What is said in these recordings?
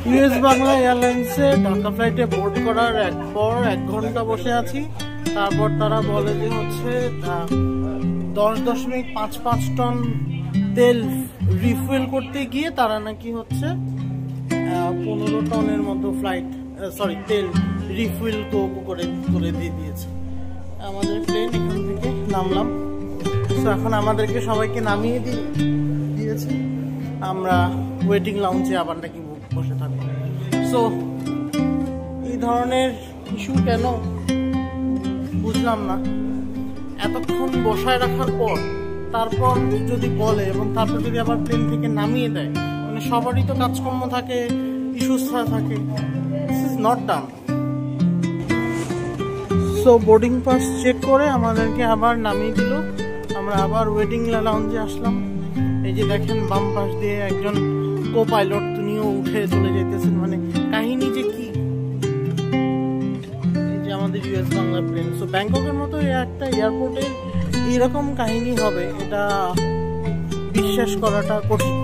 US Bangla এয়ারলাইন্সে Dhaka ফ্লাইটে board করার পর 1 ঘন্টা বসে আছি। তারপর তারা বলে যে হচ্ছে 10.55 টন তেল রিফুয়েল করতে গিয়ে তারা নাকি হচ্ছে 15 টনের মতো তেল রিফুয়েল করে দিয়ে দিয়েছে। আমাদের প্লেন এখান থেকে নামলাম। তো এখন আমাদেরকে সবাইকে নামিয়ে দিয়েছে। আমরা ওয়েটিং লাউঞ্জে আবার নাকি বসে থাকবো। সো এই ধরনের ইস্যু কেন বুঝলাম না। এতক্ষণ বসায় রাখার পর তারপর যদি বলে এবং তারপর যদি আবার প্লেন থেকে নামিয়ে দেয়, মানে সবারই তো কাজকর্ম থাকে, ইস্যুস থাকে। This is not done. So boarding pass check করে আমাদেরকে আবার নামিয়ে দিল। আমরা আবার ওয়েটিং লাউঞ্জে আসলাম। এই যে দেখেন বাম পাশ দিয়ে একজন কো পাইলট, তিনিও উঠে চলে যেতেছেন। মানে কাহিনী যে কি, এই যে আমাদের ইউএস বাংলা প্লেন। সো ব্যাংককের মতো একটা এয়ারপোর্টে এরকম কাহিনী হবে, এটা বিশ্বাস করাটা কঠিন।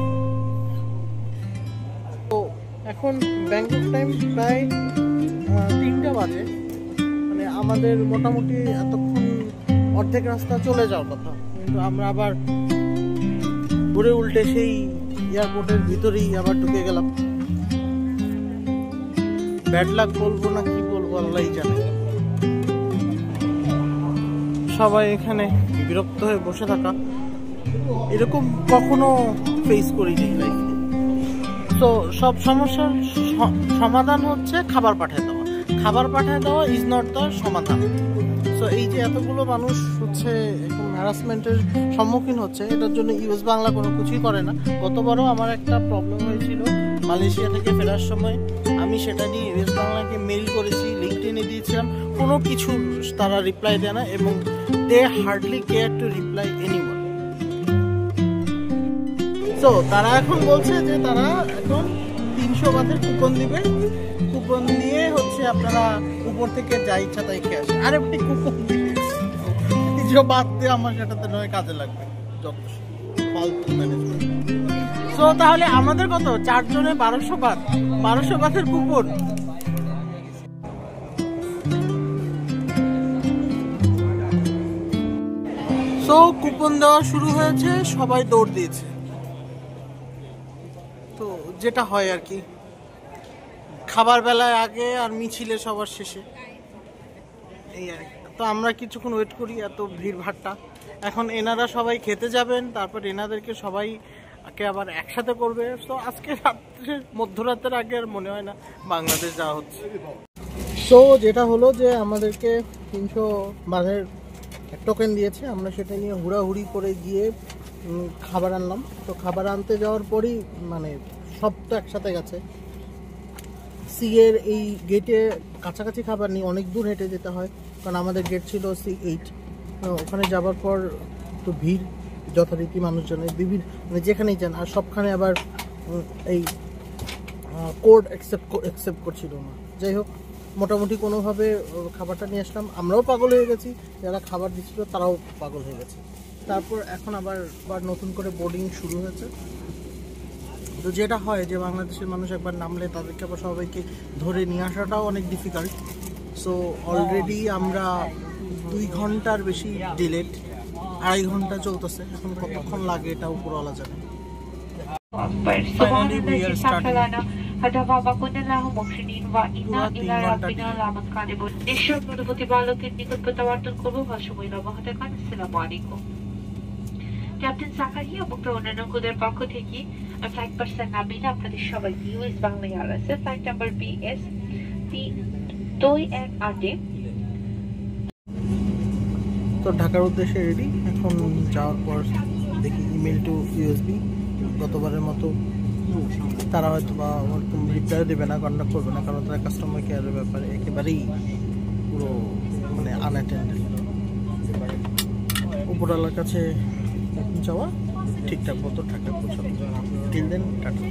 তো এখন ব্যাংকক টাইম প্রায় 3টা বাজে। মানে আমাদের মোটামুটি এতক্ষণ অর্ধেক রাস্তা চলে যাওয়ার কথা, কিন্তু আমরা আবার ঘুরে উল্টে সেই এয়ারপোর্টের ভিতরেই আবার ঢুকে গেলাম। ব্যাড লাক বলবো না কি বলবো আল্লাহই জানে। সবাই এখানে বিরক্ত হয়ে বসে থাকা, এরকম কখনো ফেস করিনি লাইফে। তো সব সমস্যার সমাধান হচ্ছে খাবার পাঠিয়ে দেওয়া। খাবার পাঠিয়ে দেওয়া ইজ নট দ্য সমাধান। সো এই যে এতগুলো মানুষ হচ্ছে হ্যারাসমেন্টের সম্মুখীন হচ্ছে, এটার জন্য ইউএস বাংলা কোনো কিছুই করে না। গতবারও আমার একটা প্রবলেম হয়েছিল মালয়েশিয়া থেকে ফেরার সময়। আমি সেটা নিয়ে ইউএস বাংলাকে মেইল করেছি, লিঙ্কডইনে দিয়েছিলাম, কোনো কিছু তারা রিপ্লাই দেয় না এবং they hardly care to reply anyone. So তারা এখন বলছে যে তারা এখন 300 বাতের কুপন দিবে। কুপন দিয়ে হচ্ছে আপনারা উপর থেকে যা ইচ্ছা তাই খেয়ে আসেন। আর একটি কুপন দিয়ে বাদ দিয়ে আমার সেটাতে নয় কাজে লাগবে, যত ফালতু ম্যানেজমেন্ট। সো তাহলে আমাদের কত, 4 জনে 1200 বাতের কুপন। সো কুপন দেওয়া শুরু হয়েছে, সবাই দৌড় দিয়েছে। তো যেটা হয় আর কি, খাবার বেলায় আগে আর মিছিলে সবার শেষে, এই আর কি। তো আমরা কিছুক্ষণ ওয়েট করি, এত ভিড় ভাট্টা। এখন এনারা সবাই খেতে যাবেন, তারপর এনাদেরকে সবাইকে আবার একসাথে করবে। তো আজকে মধ্যরাতের আগে আর মনে হয় না বাংলাদেশ যাওয়া হচ্ছে। সো যেটা হলো যে আমাদেরকে 300 বাতের টোকেন দিয়েছে, আমরা সেটা নিয়ে হুড়াহুড়ি করে গিয়ে খাবার আনলাম। তো খাবার আনতে যাওয়ার পরই মানে সব তো একসাথে গেছে। সিএর এই গেটে কাছাকাছি খাবার নেই, অনেক দূর হেঁটে যেতে হয়, কারণ আমাদের গেট ছিল C8। ওখানে যাবার পর তো ভিড় যথারীতি মানুষজনের, বিভিন্ন মানে যেখানেই যান, আর সবখানে আবার এই কোড অ্যাকসেপ্ট করছিল না। যাই হোক, মোটামুটি কোনোভাবে খাবারটা নিয়ে আসলাম। আমরাও পাগল হয়ে গেছি, যারা খাবার দিচ্ছিল তারাও পাগল হয়ে গেছে। তারপর এখন আবার নতুন করে বোর্ডিং শুরু হয়েছে। তো যেটা হয় যে বাংলাদেশের মানুষ একবার নামলে তাদেরকে আবার সবাইকে ধরে নিয়ে আসাটাও অনেক ডিফিকাল্ট। সো অলরেডি আমরা 2 ঘন্টার বেশি ডিলেড, 2.5 ঘন্টা চলতেছে। এখন কতক্ষণ লাগে এটা উপরওয়ালা জানে। Finally we are starting. Captain সাকারি এবং অন্যান্য কুদের পক্ষ থেকে ফ্লাইট পার্সন নাবিনা আপনাদের সবাইকে ইউএস বাংলা এয়ারলাইন্সের ফ্লাইট নাম্বার BS 218 তো ঢাকার উদ্দেশ্যে রেডি। এখন যাওয়ার পর দেখি ইমেল টু ইউএসবি। গতবারের মতো তারা হয়তো বা ওরকম রিপ্লাই দেবে না, কন্ট্যাক্ট করবে না, কারণ তারা কাস্টমার কেয়ারের ব্যাপারে একেবারেই পুরো মানে আনঅ্যাটেন্ডেড। উপরওয়ালার কাছে যাওয়া ঠিকঠাক মতো ঢাকা পৌঁছানো। Till then tata.